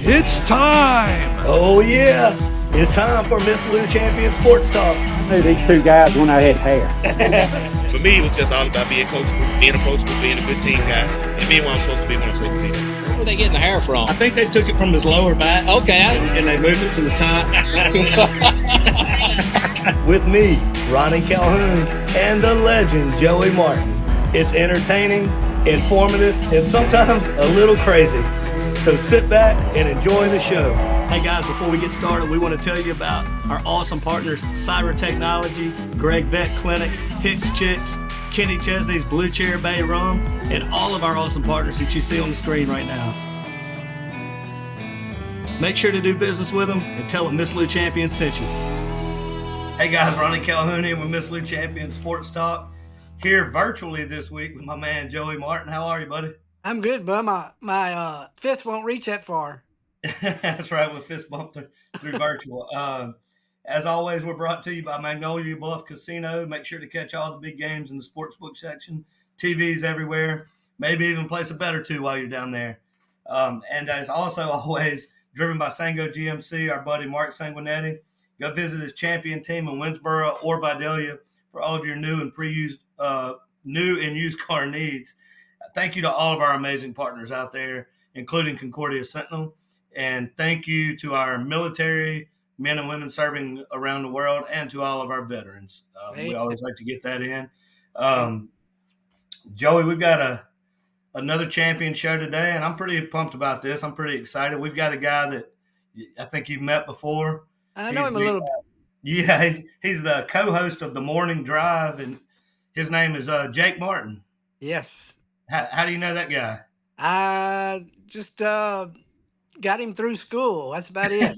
It's time! Oh yeah, it's time for Miss Lou Champion Sports Talk. I knew these two guys when I had hair. For me, it was just all about being coachable, being approachable, being a good team guy, and being what I'm supposed to be when I'm supposed to be. Where were they getting the hair from? I think they took it from his lower back. Okay. And they moved it to the top. With me, Ronnie Calhoun, and the legend, Joey Martin. It's entertaining, informative, and sometimes a little crazy. So sit back and enjoy the show. Hey guys, before we get started, we want to tell you about our awesome partners, Syrah Technology, Gregg Vet Clinic, Hicks Chicks, Kenny Chesney's Blue Chair Bay Rum, and all of our awesome partners that you see on the screen right now. Make sure to do business with them and tell them Miss Lou Champion sent you. Hey guys, Ronnie Calhoun here with Miss Lou Champion Sports Talk. Here virtually this week with my man Joey Martin. How are you, buddy? I'm good, but my fist won't reach that far. That's right, with fist bump through virtual. As always, we're brought to you by Magnolia Bluff Casino. Make sure to catch all the big games in the sportsbook section. TVs everywhere. Maybe even place a bet or two while you're down there. And as also always, driven by Sango GMC, our buddy Mart Sanguinetti. Go visit his champion team in Winsboro or Vidalia for all of your new and used car needs. Thank you to all of our amazing partners out there, including Concordia Sentinel. And thank you to our military men and women serving around the world and to all of our veterans. We always like to get that in. Joey, we've got another champion show today, and I'm pretty pumped about this. I'm pretty excited. We've got a guy that I think you've met before. I know him a little bit. Yeah, he's the co-host of The Morning Drive, and his name is Jake Martin. Yes. How do you know that guy? I just got him through school. That's about it.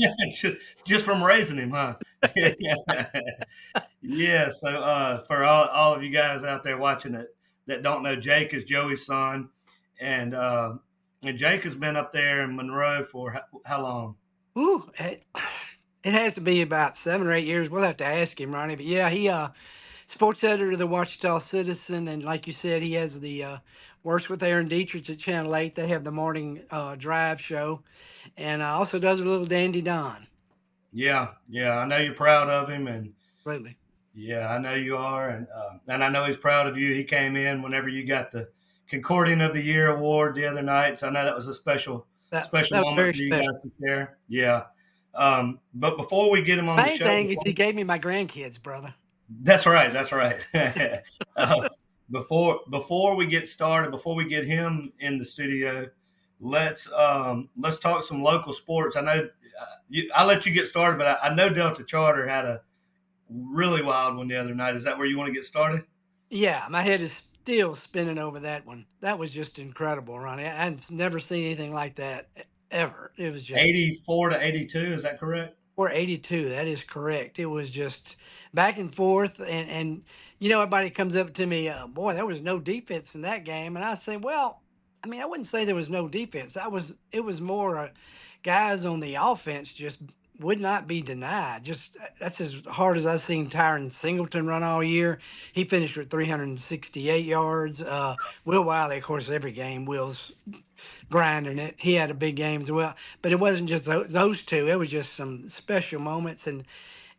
just from raising him, huh? Yeah. So for all of you guys out there watching it that don't know, Jake is Joey's son, and Jake has been up there in Monroe for how long? Ooh, it has to be about 7 or 8 years. We'll have to ask him, Ronnie. But yeah, he sports editor of the Ouachita Citizen, and like you said, he has the works with Aaron Dietrich at Channel 8. They have the morning drive show, and also does a little Dandy Don. Yeah. I know you're proud of him, and really. Yeah, I know you are, and I know he's proud of you. He came in whenever you got the Concordian of the Year award the other night, so I know that was a special moment for you guys to share. Yeah. But before we get him on the show, main thing is he gave me my grandkids, brother. That's right. Before we get started, before we get him in the studio, let's talk some local sports. I know I'll let you get started, but I know Delta Charter had a really wild one the other night. Is that where you want to get started? Yeah, my head is still spinning over that one. That was just incredible, Ronnie. I've never seen anything like that ever. It was just 84-82. Is that correct? Or 82. That is correct. It was just back and forth. And everybody comes up to me, boy, there was no defense in that game. And I say, well, I mean, I wouldn't say there was no defense. It was more guys on the offense just would not be denied. Just that's as hard as I've seen Tyron Singleton run all year. He finished with 368 yards. Will Wiley, of course, every game, Will's grinding it. He had a big game as well. But it wasn't just those two. It was just some special moments. And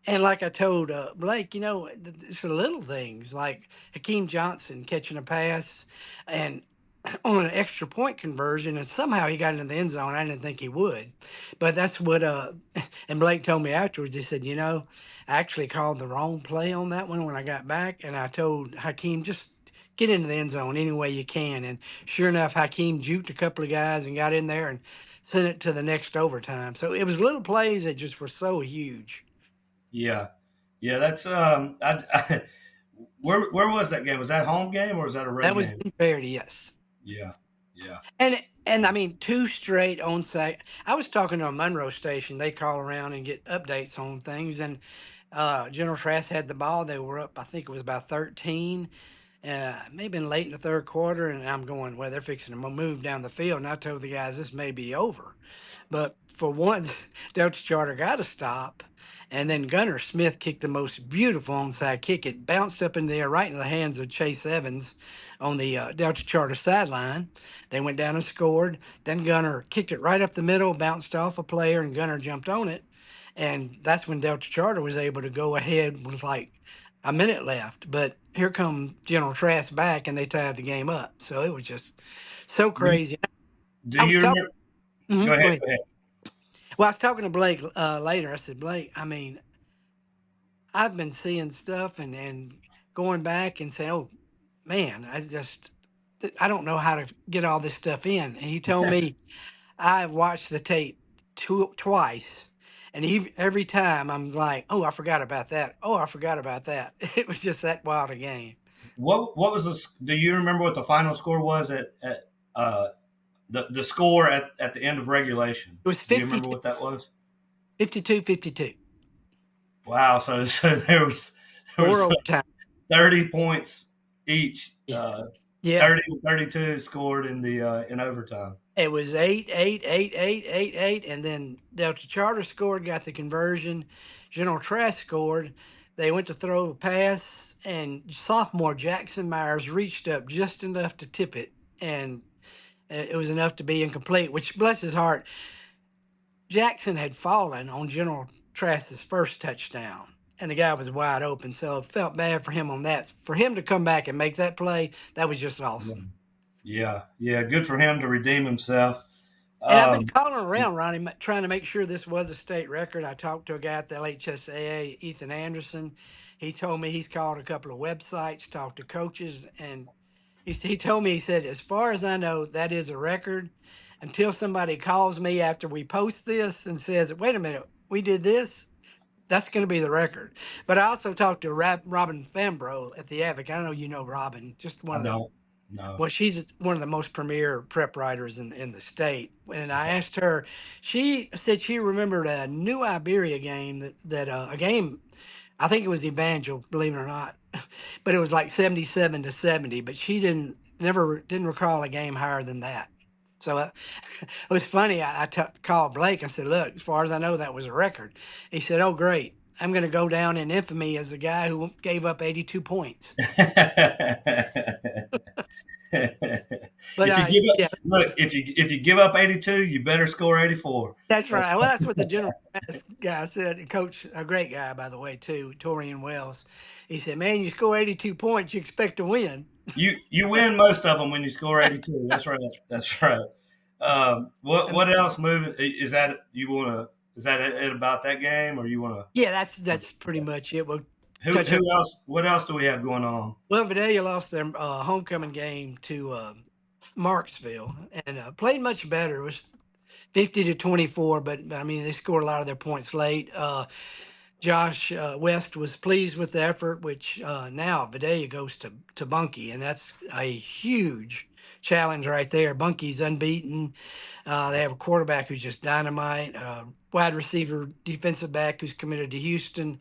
like I told Blake, it's the little things like Hakeem Johnson catching a pass and on an extra point conversion, and somehow he got into the end zone. I didn't think he would, but that's what and Blake told me afterwards. He said, I actually called the wrong play on that one when I got back, and I told Hakeem, just get into the end zone any way you can. And sure enough, Hakeem juked a couple of guys and got in there and sent it to the next overtime. So it was little plays that just were so huge. Yeah, that's where was that game? Was that a home game or was that a road game? That was in Verity, yes. Yeah. And I mean, 2 straight on site. I was talking to a Monroe station. They call around and get updates on things. And General Trask had the ball. They were up, I think it was about 13. Maybe been late in the third quarter, and I'm going, well, they're fixing to move down the field. And I told the guys this may be over. But for once, Delta Charter got a stop, and then Gunnar Smith kicked the most beautiful onside kick. It bounced up in the air right into the hands of Chase Evans on the Delta Charter sideline. They went down and scored. Then Gunnar kicked it right up the middle, bounced off a player, and Gunnar jumped on it. And that's when Delta Charter was able to go ahead with like a minute left. But here come General Trask back, and they tied the game up. So it was just so crazy. Do you remember? Mhm, Go ahead. Well, I was talking to Blake later. I said, Blake, I mean, I've been seeing stuff and going back and saying, oh, man, I don't know how to get all this stuff in. And he told me, I've watched the tape twice. And every time I'm like, oh, I forgot about that. Oh, I forgot about that. It was just that wild a game. What was the? Do you remember what the final score was at the score at the end of regulation? It was Do you remember what that was? 52-52. Wow. So there was Or overtime. 30 points each. Yeah. 30-32 scored in the in overtime. It was 8-8, and then Delta Charter scored, got the conversion. General Trask scored. They went to throw a pass, and sophomore Jackson Myers reached up just enough to tip it, and it was enough to be incomplete, which, bless his heart, Jackson had fallen on General Trask's first touchdown, and the guy was wide open, so it felt bad for him on that. For him to come back and make that play, that was just awesome. Yeah, good for him to redeem himself. And I've been calling around, Ronnie, trying to make sure this was a state record. I talked to a guy at the LHSAA, Ethan Anderson. He told me he's called a couple of websites, talked to coaches, and he told me, he said, as far as I know, that is a record. Until somebody calls me after we post this and says, wait a minute, we did this, that's going to be the record. But I also talked to Robin Fambro at the Advocate. I know you know Robin, just one of the. No. Well, she's one of the most premier prep writers in the state. And I asked her, she said she remembered a New Iberia game that a game, I think it was Evangel, believe it or not, but it was like 77-70. But she didn't recall a game higher than that. So it was funny. I called Blake. I said, look, as far as I know, that was a record. He said, oh, great. I'm going to go down in infamy as the guy who gave up 82 points. But if you give up 82, you better score 84. That's right. Well, that's what the general guy said. Coach, a great guy, by the way, too, Torian Wells. He said, man, you score 82 points, you expect to win. You win most of them when you score 82. That's right. That's right. What else moving? Is that it about that game, or you want to? Yeah, that's pretty much it. Who else? What else do we have going on? Well, Vidalia lost their homecoming game to Marksville and played much better. It was 50-24, but I mean, they scored a lot of their points late. Josh West was pleased with the effort, which now Vidalia goes to Bunkie, and that's a huge challenge right there. Bunkie's unbeaten. They have a quarterback who's just dynamite, wide receiver, defensive back who's committed to Houston,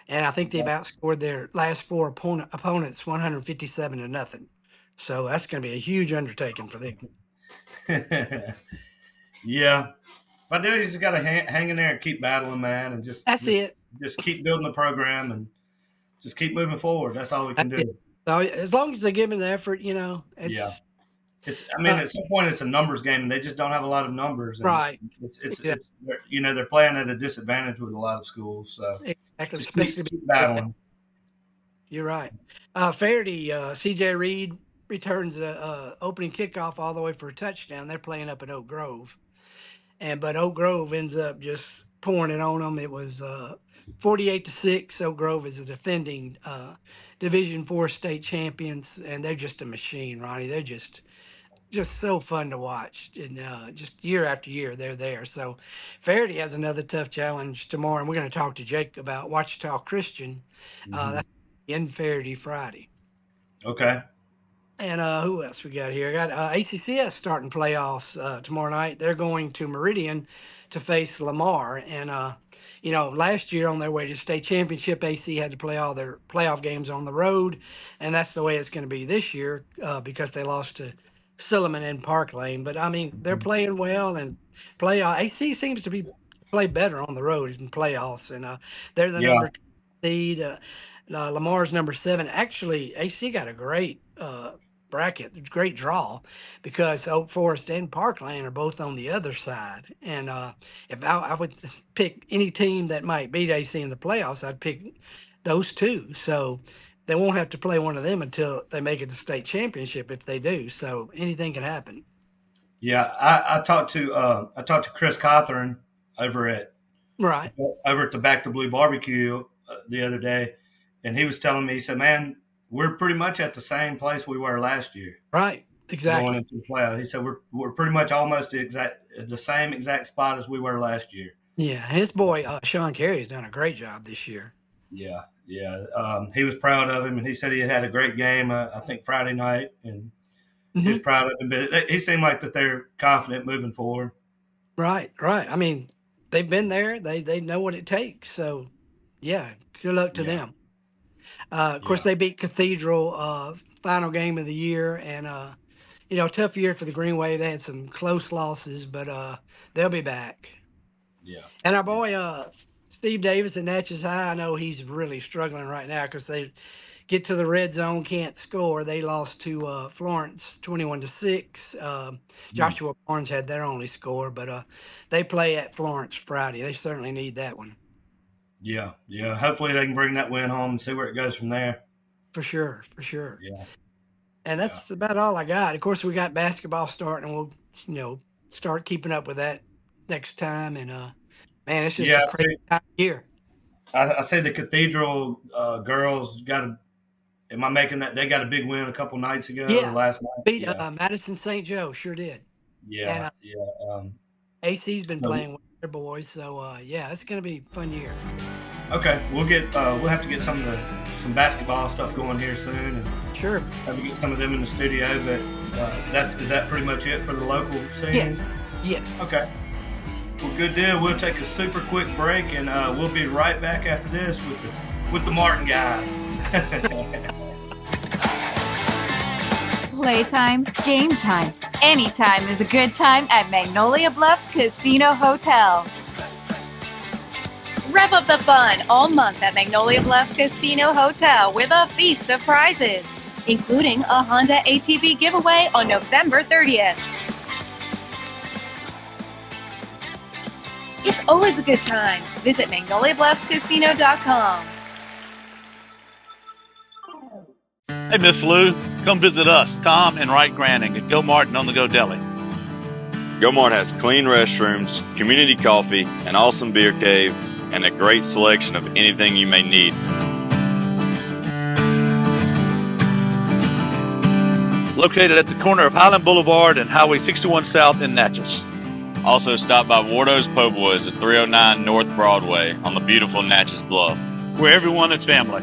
and I think they've outscored their last four opponents 157-0. So that's going to be a huge undertaking for them. Yeah. But you just got to hang in there and keep battling, man, and just keep building the program and just keep moving forward. That's all we can do. So as long as they give them the effort, at some point it's a numbers game, and they just don't have a lot of numbers. And right. It's they're playing at a disadvantage with a lot of schools. So exactly. Just keep battling. You're right. Faraday, CJ Reed returns opening kickoff all the way for a touchdown. They're playing up at Oak Grove. But Oak Grove ends up just pouring it on them. It was 48-6. Oak Grove is a defending Division IV state champions, and they're just a machine, Ronnie. They're just so fun to watch, and just year after year they're there. So Faraday has another tough challenge tomorrow, and we're going to talk to Jake about Ouachita Christian. That's in Faraday Friday. Okay. And who else we got here? I got ACCS starting playoffs tomorrow night. They're going to Meridian to face Lamar. And, last year on their way to state championship, AC had to play all their playoff games on the road. And that's the way it's going to be this year because they lost to Silliman and Park Lane. But, I mean, they're playing well and AC seems to be play better on the road in playoffs. And they're the Yeah. number 2 seed. Lamar's number 7. Actually, AC got a great bracket, great draw, because Oak Forest and Parkland are both on the other side. And if I would pick any team that might beat AC in the playoffs, I'd pick those two. So they won't have to play one of them until they make it to state championship if they do. So anything can happen. Yeah, I talked to Chris Cawthorn over at the Back to Blue Barbecue the other day, and he was telling me, he said, "Man, we're pretty much at the same place we were last year." Right, exactly. Going into the playoffs, he said we're pretty much almost the same exact spot as we were last year. Yeah, his boy Sean Carey's done a great job this year. Yeah. He was proud of him, and he said he had a great game. I think Friday night, and he was proud of him. But he seemed like that they're confident moving forward. Right. I mean, they've been there. They know what it takes. So, yeah, good luck to them. Of course, they beat Cathedral final game of the year, and tough year for the Greenway. They had some close losses, but they'll be back. Yeah. And our boy Steve Davis at Natchez High, I know he's really struggling right now because they get to the red zone, can't score. They lost to Florence 21-6. Joshua Barnes had their only score, but they play at Florence Friday. They certainly need that one. Yeah. Hopefully they can bring that win home and see where it goes from there. For sure. Yeah. And that's about all I got. Of course, we got basketball starting, and we'll, start keeping up with that next time. And man, it's just a crazy time of year. I say the Cathedral girls got a. Am I making that? They got a big win a couple nights ago. Yeah, or last night. Beat Madison St. Joe. Sure did. Yeah. AC's been playing with their boys, so it's going to be a fun year. Okay, we'll have to get some basketball stuff going here soon, and sure, have to get some of them in the studio. But is that pretty much it for the local scene? Yes. Okay. Well, good deal. We'll take a super quick break, and we'll be right back after this with the Martin guys. Playtime, game time. Anytime is a good time at Magnolia Bluffs Casino Hotel. Rev up the fun all month at Magnolia Bluffs Casino Hotel with a feast of prizes, including a Honda ATV giveaway on November 30th. It's always a good time. Visit MagnoliaBluffsCasino.com. Hey, Miss Lou, come visit us, Tom and Wright Granning at Go Mart and On The Go Deli. Go Mart has clean restrooms, community coffee, an awesome beer cave, and a great selection of anything you may need. Located at the corner of Highland Boulevard and Highway 61 South in Natchez. Also stop by Wardo's Po' Boys at 309 North Broadway on the beautiful Natchez Bluff, where everyone is family.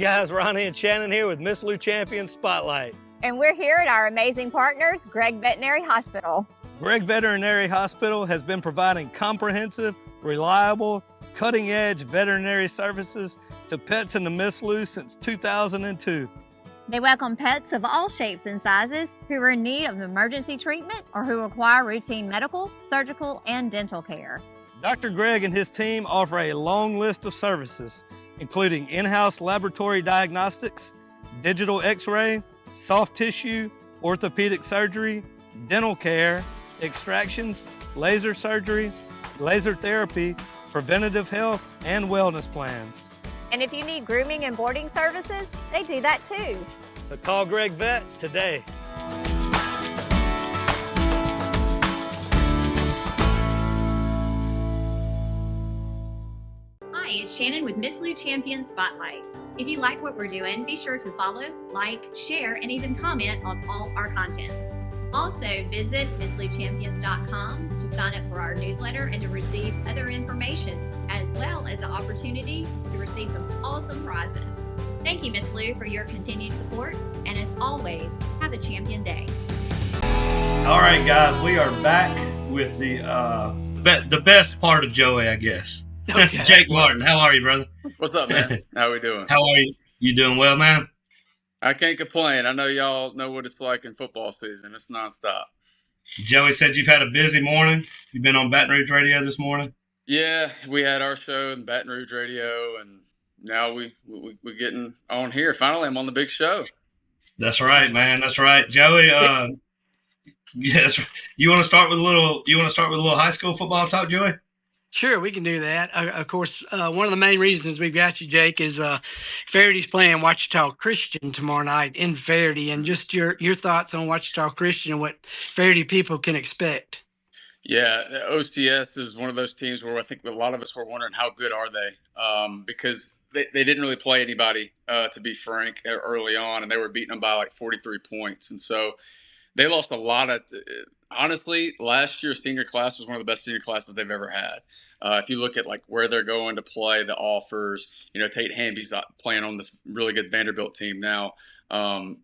Guys, Ronnie and Shannon here with Miss Lou Champion Spotlight. And we're here at our amazing partners, Gregg Veterinary Hospital. Gregg Veterinary Hospital has been providing comprehensive, reliable, cutting-edge veterinary services to pets in the Miss Lou since 2002. They welcome pets of all shapes and sizes who are in need of emergency treatment or who require routine medical, surgical, and dental care. Dr. Gregg and his team offer a long list of services, including in-house laboratory diagnostics, digital x-ray, soft tissue, orthopedic surgery, dental care, extractions, laser surgery, laser therapy, preventative health, and wellness plans. And if you need grooming and boarding services, they do that too. So call Gregg Vet today. Hi, it's Shannon with Miss Lou Champion Spotlight. If you like what we're doing, be sure to follow, like, share, and even comment on all our content. Also, visit MissLouChampions.com to sign up for our newsletter and to receive other information, as well as the opportunity to receive some awesome prizes. Thank you, Miss Lou, for your continued support, and as always, have a champion day. All right, guys, we are back with the best part of Joey, I guess. Okay. Jake Martin, how are you, brother? What's up, man? How we doing? How are you? You doing well, man? I can't complain. I know y'all know what it's like in football season. It's nonstop. Joey said you've had a busy morning. You've been on Baton Rouge Radio this morning? Yeah, we had our show in Baton Rouge Radio, and now we're getting on here. Finally, I'm on the big show. That's right, man. That's right. Joey, yes. You want to start with a little high school football talk, Joey? Sure, we can do that. Of course, one of the main reasons we've got you, Jake, is Farady's playing Ouachita Christian tomorrow night in Faraday, and just your thoughts on Ouachita Christian and what Faraday people can expect. Yeah, OCS is one of those teams where I think a lot of us were wondering how good are they, because they didn't really play anybody, to be frank, early on, and they were beating them by like 43 points, and so they lost a lot of. Honestly, last year's senior class was one of the best senior classes they've ever had. If you look at like where they're going to play, the offers, Tate Hamby's playing on this really good Vanderbilt team now.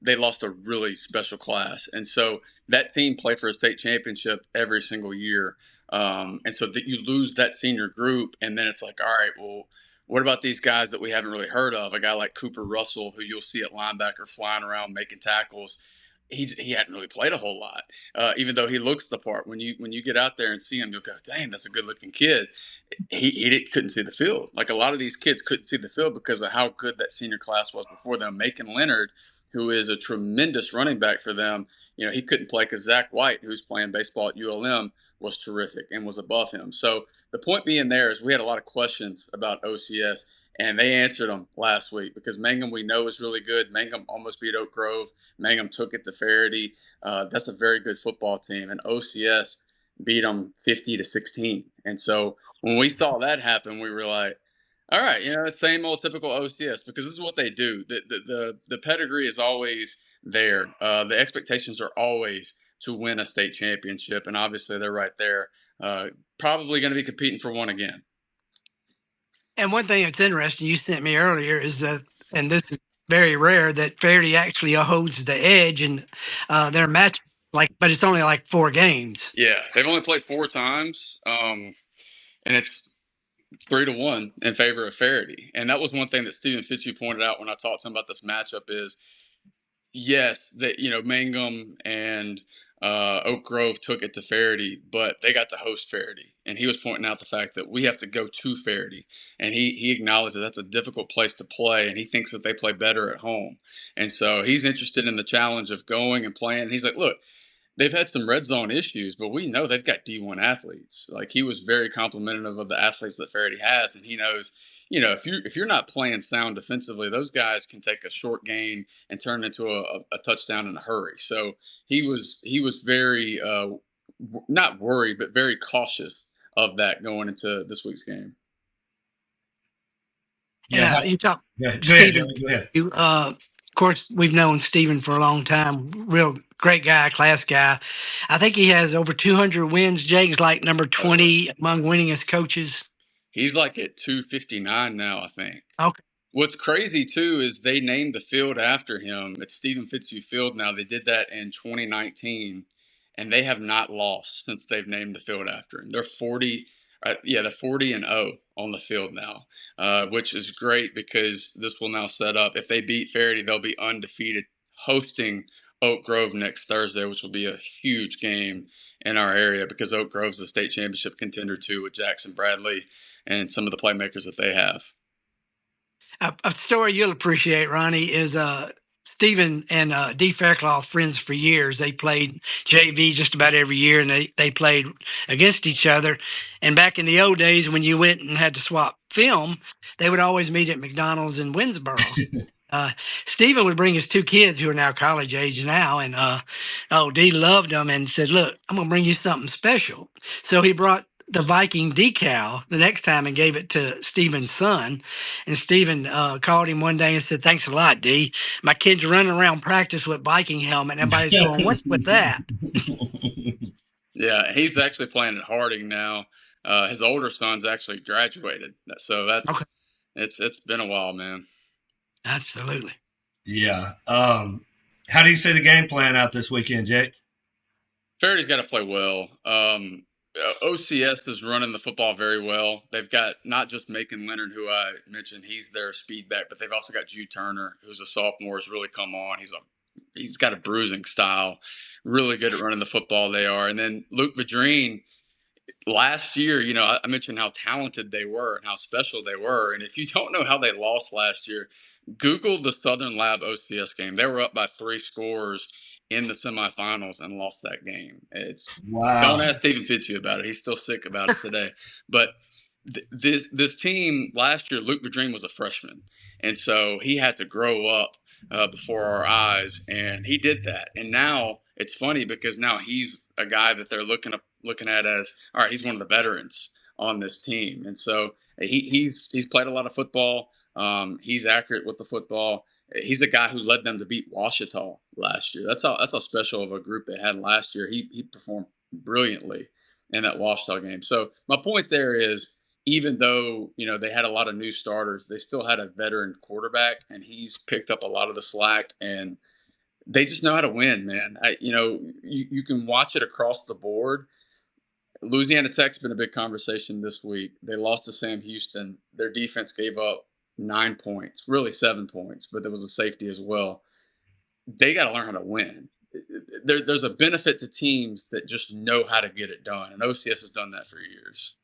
They lost a really special class, and so that team played for a state championship every single year. And so that you lose that senior group, and then it's like, all right, well, what about these guys that we haven't really heard of? A guy like Cooper Russell, who you'll see at linebacker flying around making tackles. He hadn't really played a whole lot, even though he looks the part. When you get out there and see him, you'll go, dang, that's a good-looking kid. He couldn't see the field. Like a lot of these kids couldn't see the field because of how good that senior class was before them. Macon Leonard, who is a tremendous running back for them, he couldn't play because Zach White, who's playing baseball at ULM, was terrific and was above him. So the point being there is we had a lot of questions about OCS. And they answered them last week because Mangum, we know, is really good. Mangum almost beat Oak Grove. Mangum took it to Faraday. That's a very good football team. And OCS beat them 50-16. And so when we saw that happen, we were like, all right, same old typical OCS, because this is what they do. The pedigree is always there. The expectations are always to win a state championship. And obviously they're right there. Probably going to be competing for one again. And one thing that's interesting you sent me earlier is that, and this is very rare, that Faraday actually holds the edge in their match, but it's only like 4 games. Yeah, they've only played 4 times, and it's 3-1 in favor of Faraday. And that was one thing that Stephen Fitzhugh pointed out when I talked to him about this matchup is, yes, that Mangum and Oak Grove took it to Faraday, but they got to host Faraday. And he was pointing out the fact that we have to go to Faraday. And he acknowledged that that's a difficult place to play, and he thinks that they play better at home. And so he's interested in the challenge of going and playing. He's like, look, they've had some red zone issues, but we know they've got D1 athletes. Like, he was very complimentary of the athletes that Faraday has, and he knows, if you're not playing sound defensively, those guys can take a short gain and turn it into a touchdown in a hurry. So he was very not worried, but very cautious of that going into this week's game. Yeah, you talk. Yeah, Stephen, go ahead. Of course, we've known Stephen for a long time. Real great guy, class guy. I think he has over 200 wins. Jake's like number 20 among winningest coaches. He's like at 259 now, I think. Okay. What's crazy, too, is they named the field after him. It's Stephen Fitzhugh Field now. They did that in 2019, and they have not lost since they've named the field after him. They're 40 they're 40-0 on the field now, which is great because this will now set up. If they beat Faraday, they'll be undefeated hosting Oak Grove next Thursday, which will be a huge game in our area because Oak Grove's the state championship contender, too, with Jackson Bradley and some of the playmakers that they have. A story you'll appreciate, Ronnie, is Stephen and Dee Fairclough, friends for years. They played JV just about every year, and they played against each other. And back in the old days when you went and had to swap film, they would always meet at McDonald's in Winsboro. Stephen would bring his 2 kids who are now college age now, and Dee loved them and said, look, I'm going to bring you something special. So he brought the Viking decal the next time and gave it to Steven's son. And Steven called him one day and said, "Thanks a lot, D. My kids are running around practice with Viking helmet." And everybody's going, "What's with that?" Yeah, he's actually playing at Harding now. His older son's actually graduated, so that's Okay. It's been a while, man. Absolutely. Yeah. How do you see the game playing out this weekend, Jake? Faraday's got to play well. OCS is running the football very well. They've got not just Macon Leonard, who I mentioned, he's their speed back, but they've also got Jude Turner, who's a sophomore, has really come on. He's got a bruising style, really good at running the football. They are, and then Luke Vadrine. Last year, I mentioned how talented they were and how special they were. And if you don't know how they lost last year, Google the Southern Lab OCS game. They were up by 3 scores in the semifinals and lost that game. Don't ask Stephen Fitzhugh about it. He's still sick about it today. But this team last year, Luke Vadrine was a freshman, and so he had to grow up before our eyes, and he did that. And now it's funny because now he's a guy that they're looking at as, all right, he's one of the veterans on this team, and so he's played a lot of football. He's accurate with the football. He's the guy who led them to beat Ouachita last year. That's how special of a group they had last year. He performed brilliantly in that Ouachita game. So my point there is, even though they had a lot of new starters, they still had a veteran quarterback, and he's picked up a lot of the slack. And they just know how to win, man. You can watch it across the board. Louisiana Tech's been a big conversation this week. They lost to Sam Houston. Their defense gave up 9 points, really 7 points, but there was a safety as well. They got to learn how to win. There's a benefit to teams that just know how to get it done, and OCS has done that for years.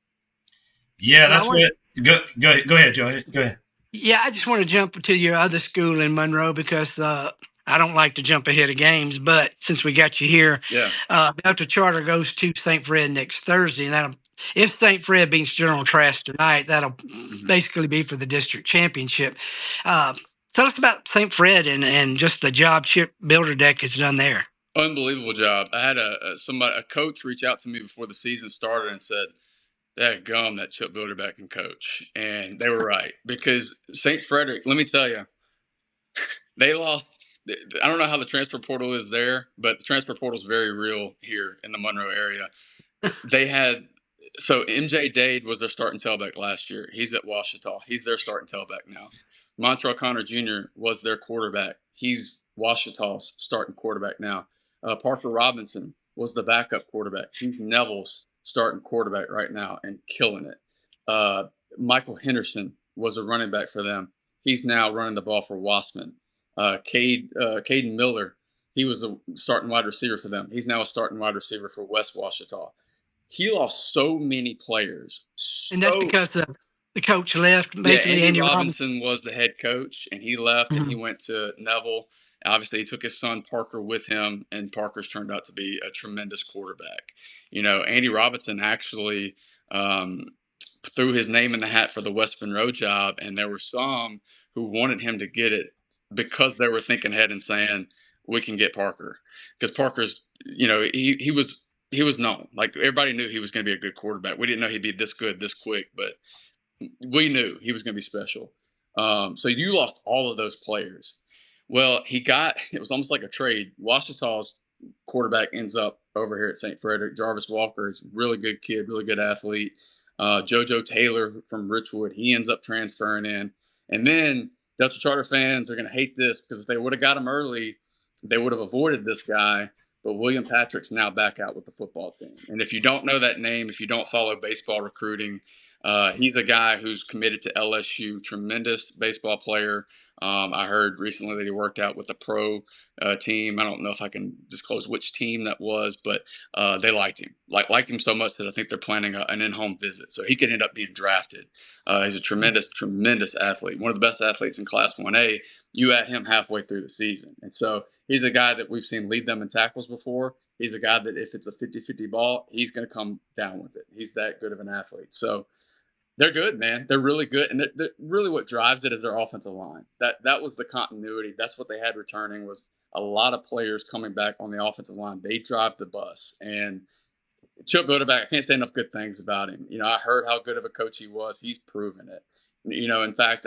Yeah, that's what. Go ahead, Joey. Go ahead. Yeah, I just want to jump to your other school in Monroe because I don't like to jump ahead of games, but since we got you here, Delta Charter goes to St. Fred next Thursday, and if St. Fred beats General Trask tonight, that'll basically be for the district championship. Tell us about St. Fred and just the job Chip Builderdeck has done there. Unbelievable job. I had a coach reach out to me before the season started and said, "That Chip Builderdeck can coach," and they were right, because St. Frederick, let me tell you, they lost. I don't know how the transfer portal is there, but the transfer portal is very real here in the Monroe area. So MJ Dade was their starting tailback last year. He's at Ouachita. He's their starting tailback now. Montrell Connor Jr. was their quarterback. He's Ouachita's starting quarterback now. Parker Robinson was the backup quarterback. He's Neville's starting quarterback right now and killing it. Michael Henderson was a running back for them. He's now running the ball for Wassman. Caden Miller, he was the starting wide receiver for them. He's now a starting wide receiver for West Ouachita. He lost so many players. And that's because the coach left. Basically, Andy Robinson was the head coach, and he left, and he went to Neville. Obviously, he took his son Parker with him, and Parker's turned out to be a tremendous quarterback. Andy Robinson actually threw his name in the hat for the West Monroe job, and there were some who wanted him to get it because they were thinking ahead and saying, we can get Parker. Because Parker's, he was known. Like, everybody knew he was going to be a good quarterback. We didn't know he'd be this good, this quick, but we knew he was going to be special. So you lost all of those players. Well, it was almost like a trade. Ouachita's quarterback ends up over here at St. Frederick. Jarvis Walker is a really good kid, really good athlete. JoJo Taylor from Richwood, he ends up transferring in. And then Delta Charter fans are going to hate this, because if they would have got him early, they would have avoided this guy. But William Patrick's now back out with the football team. And if you don't know that name, if you don't follow baseball recruiting, he's a guy who's committed to LSU, tremendous baseball player. I heard recently that he worked out with the pro team. I don't know if I can disclose which team that was, but they liked him. Liked him so much that I think they're planning an in-home visit. So he could end up being drafted. He's a tremendous, tremendous athlete, one of the best athletes in Class 1A. You add him halfway through the season. And so he's a guy that we've seen lead them in tackles before. He's a guy that if it's a 50-50 ball, he's going to come down with it. He's that good of an athlete. So they're good, man. They're really good. And they're really what drives it is their offensive line. That was the continuity. That's what they had returning, was a lot of players coming back on the offensive line. They drive the bus. And Chip Butterback, I can't say enough good things about him. I heard how good of a coach he was. He's proven it. In fact,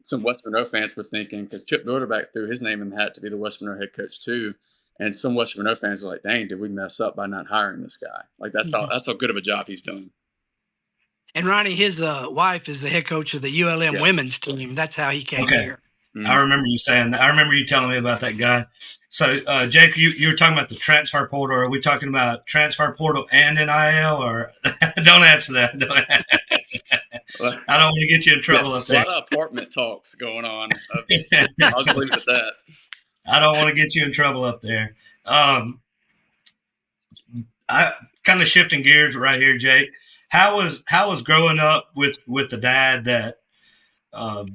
some West Monroe fans were thinking, because Chip Butterback threw his name in the hat to be the West Monroe head coach too, and some West Monroe fans were like, "Dang, did we mess up by not hiring this guy?" Like that's how good of a job he's doing. And Ronnie, his wife is the head coach of the ULM women's team. That's how he came here. I remember you saying that. I remember you telling me about that guy. So, Jake, you were talking about the transfer portal. Are we talking about transfer portal and NIL, or don't answer that? I don't want to get you in trouble up there. A lot of apartment talks going on. I'll just leave it at that. I don't want to get you in trouble up there. I kind of shifting gears right here, Jake. How was growing up with the dad that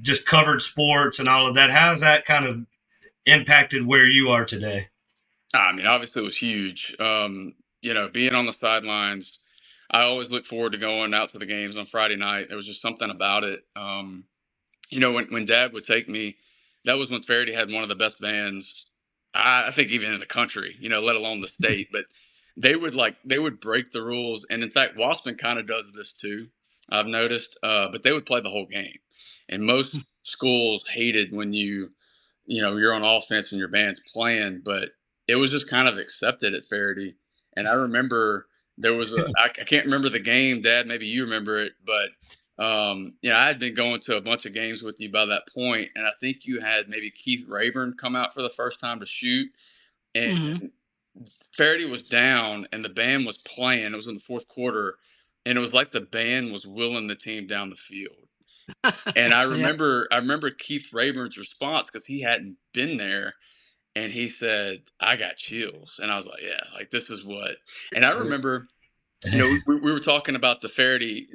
just covered sports and all of that? How has that kind of impacted where you are today? I mean, obviously it was huge. Being on the sidelines, I always look forward to going out to the games on Friday night. There was just something about it. When Dad would take me, that was when Faraday had one of the best bands, I think, even in the country, let alone the state. But they would break the rules. And in fact, Waspin kind of does this too, I've noticed. But they would play the whole game. And most schools hated when you're on offense and your band's playing, but it was just kind of accepted at Faraday. And I remember there was I can't remember the game, Dad, maybe you remember it, but I had been going to a bunch of games with you by that point, and I think you had maybe Keith Rayburn come out for the first time to shoot, and Faraday was down and the band was playing. It was in the fourth quarter, and it was like the band was wheeling the team down the field. And I remember Keith Rayburn's response, because he hadn't been there, and he said, "I got chills." And I was like, "Yeah, like this is what." And I remember, we were talking about the Faraday.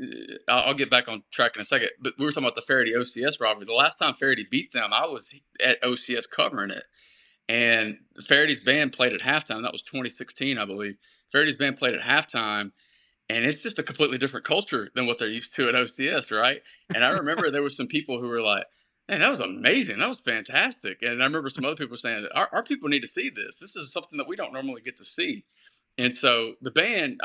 I'll get back on track in a second, but we were talking about the Faraday OCS rivalry. The last time Faraday beat them, I was at OCS covering it, and Faraday's band played at halftime. That was 2016, I believe. Faraday's band played at halftime. And it's just a completely different culture than what they're used to at OCS, right? And I remember there were some people who were like, "Man, that was amazing. That was fantastic." And I remember some other people saying, our people need to see this. This is something that we don't normally get to see. And so the band,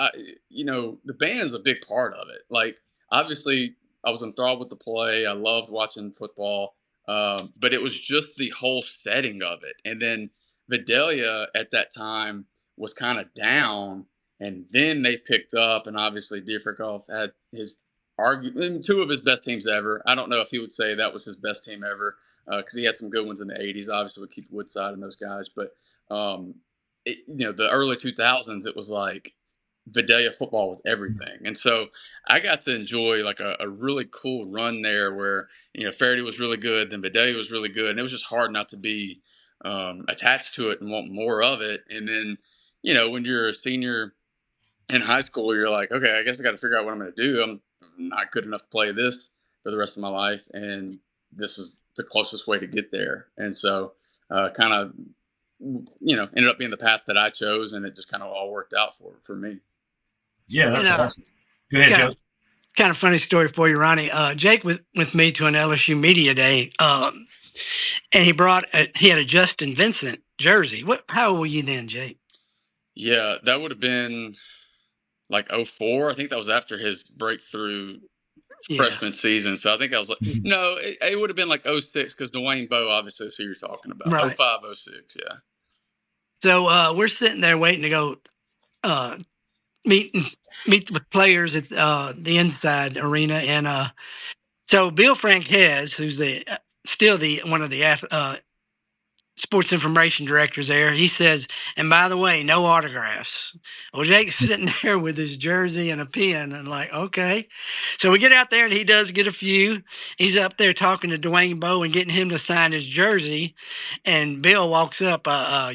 the band's a big part of it. Like, obviously, I was enthralled with the play. I loved watching football. But it was just the whole setting of it. And then Vidalia at that time was kind of down. And then they picked up, and obviously Dietrich had his two of his best teams ever. I don't know if he would say that was his best team ever, because he had some good ones in the 80s, obviously with Keith Woodside and those guys. But, the early 2000s, it was like Vidalia football was everything. And so I got to enjoy like a really cool run there where, Faraday was really good, then Vidalia was really good. And it was just hard not to be attached to it and want more of it. And then, when you're a senior in high school, you're like, okay, I guess I got to figure out what I'm going to do. I'm not good enough to play this for the rest of my life, and this is the closest way to get there. And so kind of, ended up being the path that I chose, and it just kind of all worked out for me. Yeah, that's awesome. Go ahead, Joe. Kind of funny story for you, Ronnie. Jake with me to an LSU media day, and he had a Justin Vincent jersey. How old were you then, Jake? Yeah, that would have been like 2004. I think that was after his breakthrough freshman season. So I think I was like, no, it would have been like 2006, because Dwayne Bowe obviously is who you're talking about. Right. 2005, 2006, yeah. So we're sitting there waiting to go meet with players at the inside arena, and so Bill Franquez, who's still one of the sports information directors there, he says, "And by the way, no autographs." Well, Jake's sitting there with his jersey and a pen, and like, okay. So we get out there, and he does get a few. He's up there talking to Dwayne Bowe and getting him to sign his jersey. And Bill walks up,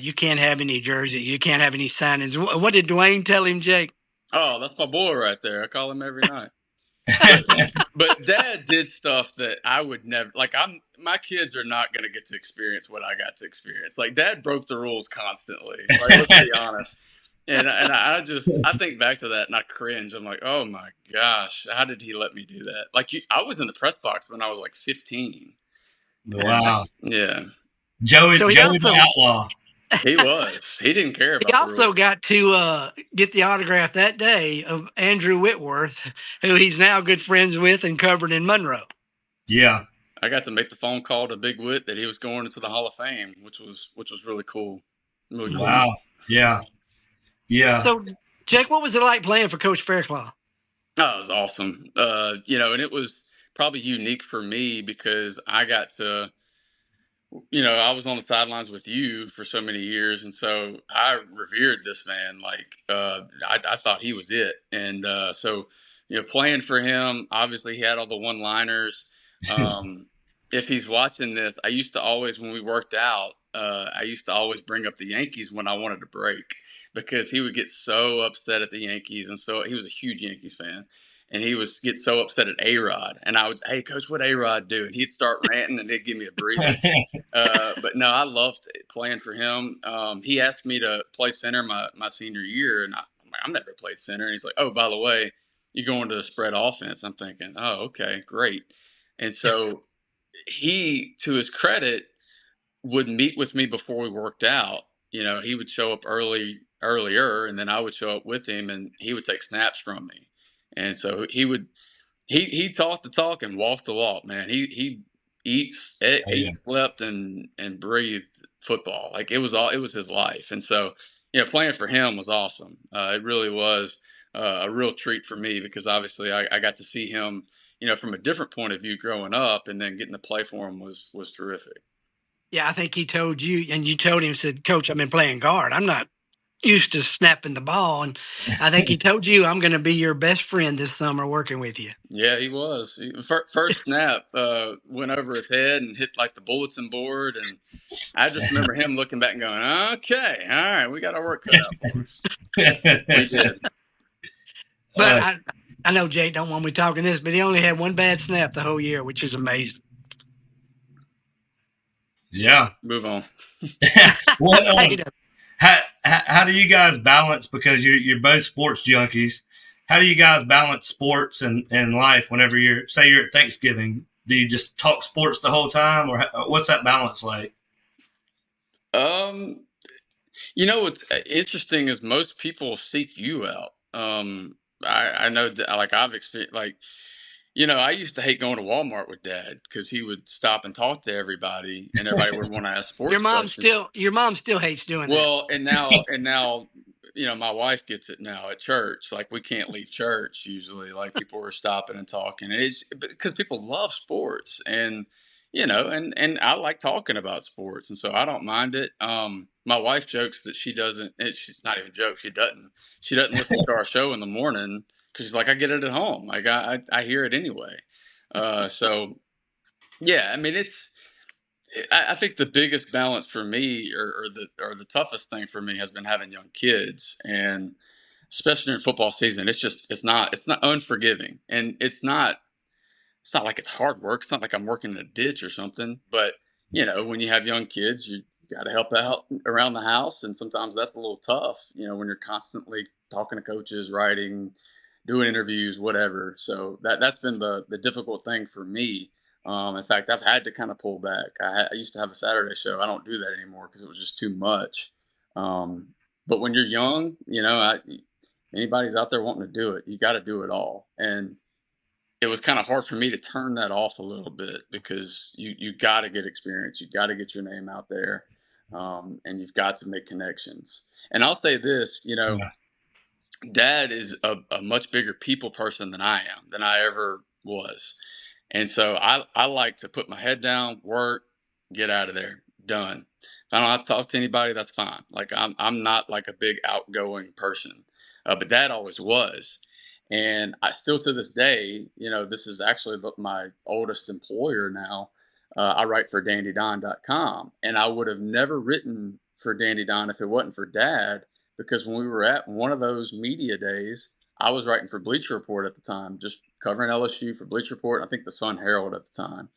"You can't have any jersey. You can't have any signings." What did Dwayne tell him, Jake? "Oh, that's my boy right there. I call him every night." But Dad did stuff that I would never, like, my kids are not going to get to experience what I got to experience. Like, Dad broke the rules constantly. Like, let's be honest. And I think back to that and I cringe. I'm like, oh my gosh, how did he let me do that? Like, I was in the press box when I was like 15. Wow. Yeah. Joey the outlaw. He was. He didn't care about He the also rules. got to get the autograph that day of Andrew Whitworth, who he's now good friends with and covered in Monroe. Yeah. I got to make the phone call to Big Wit that he was going into the Hall of Fame, which was really cool. Really cool. Wow. Yeah. Yeah. So, Jake, what was it like playing for Coach Fairclough? Oh, it was awesome. And it was probably unique for me because I got to, I was on the sidelines with you for so many years, and so I revered this man. Like, I thought he was it, and playing for him, obviously he had all the one-liners. If he's watching this, I used to always, when we worked out, I used to always bring up the Yankees when I wanted to break because he would get so upset at the Yankees, and so he was a huge Yankees fan. And he would get so upset at A-Rod. And I would, hey, Coach, what A-Rod do? And he'd start ranting, and he'd give me a breather. But no, I loved playing for him. He asked me to play center my senior year, and I've never played center. And he's like, oh, by the way, you're going to the spread offense. I'm thinking, oh, okay, great. And so he, to his credit, would meet with me before we worked out. He would show up earlier, and then I would show up with him, and he would take snaps from me. And so he talked the talk and walked the walk, man. He slept and breathed football. Like it was his life. And so, playing for him was awesome. It really was a real treat for me because obviously I got to see him, from a different point of view growing up, and then getting to play for him was terrific. Yeah, I think he told you, and you told him, said, Coach, I've been playing guard. I'm not used to snapping the ball. And I think he told you, I'm going to be your best friend this summer working with you. Yeah, he was. First snap went over his head and hit like the bulletin board. And I just remember him looking back and going, okay, all right, we got our work cut out for us. We did. But I know Jake don't want me talking this, but he only had one bad snap the whole year, which is amazing. Yeah. Move on. How do you guys balance, because you're both sports junkies, how do you guys balance sports and life whenever you're at Thanksgiving? Do you just talk sports the whole time, or what's that balance like? What's interesting is most people seek you out. I know that, like, I've experienced, like, I used to hate going to Walmart with Dad because he would stop and talk to everybody, and everybody would want to ask sports questions. Your mom still hates doing that. Well, and now, my wife gets it now at church. Like, we can't leave church usually. Like, people are stopping and talking, and it's because people love sports, and and I like talking about sports, and so I don't mind it. My wife jokes that she doesn't. She's not even joke. She doesn't listen to our show in the morning. Because she's like, I get it at home. Like I hear it anyway. So yeah, I mean, I think the biggest balance for me, or the toughest thing for me, has been having young kids, and especially in football season, it's not unforgiving, and it's not like it's hard work. It's not like I'm working in a ditch or something. But when you have young kids, you got to help out around the house, and sometimes that's a little tough. When you're constantly talking to coaches, writing, doing interviews, whatever. So that's been the difficult thing for me. In fact, I've had to kind of pull back. I used to have a Saturday show. I don't do that anymore because it was just too much. But when you're young, anybody's out there wanting to do it, you got to do it all. And it was kind of hard for me to turn that off a little bit because you got to get experience. You got to get your name out there. And you've got to make connections. And I'll say this, Dad is a much bigger people person than I am, than I ever was. And so I like to put my head down, work, get out of there, done. If I don't have to talk to anybody, that's fine. Like I'm not like a big outgoing person, but Dad always was. And I still, to this day, this is actually my oldest employer now. I write for DandyDon.com, and I would have never written for Dandy Don if it wasn't for Dad. Because when we were at one of those media days, I was writing for Bleacher Report at the time, just covering LSU for Bleacher Report. I think the Sun Herald at the time.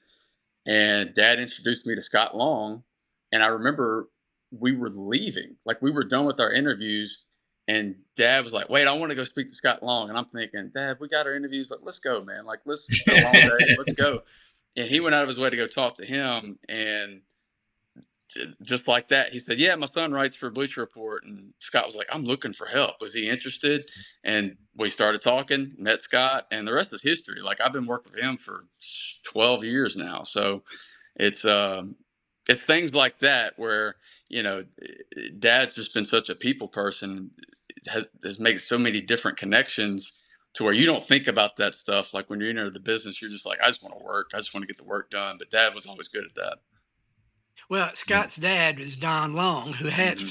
And Dad introduced me to Scott Long. And I remember we were leaving. Like, we were done with our interviews. And Dad was like, wait, I want to go speak to Scott Long. And I'm thinking, Dad, we got our interviews. Like, let's go, man. Like, let's go long day. Let's go. And he went out of his way to go talk to him. And just like that, he said, "Yeah, my son writes for Bleacher Report." And Scott was like, "I'm looking for help. Was he interested?" And we started talking, met Scott, and the rest is history. Like, I've been working for him for 12 years now. So it's things like that where, Dad's just been such a people person, has made so many different connections to where you don't think about that stuff. Like, when you're into the business, you're just like, I just want to work. I just want to get the work done. But Dad was always good at that. Well, Scott's dad was Don Long, who had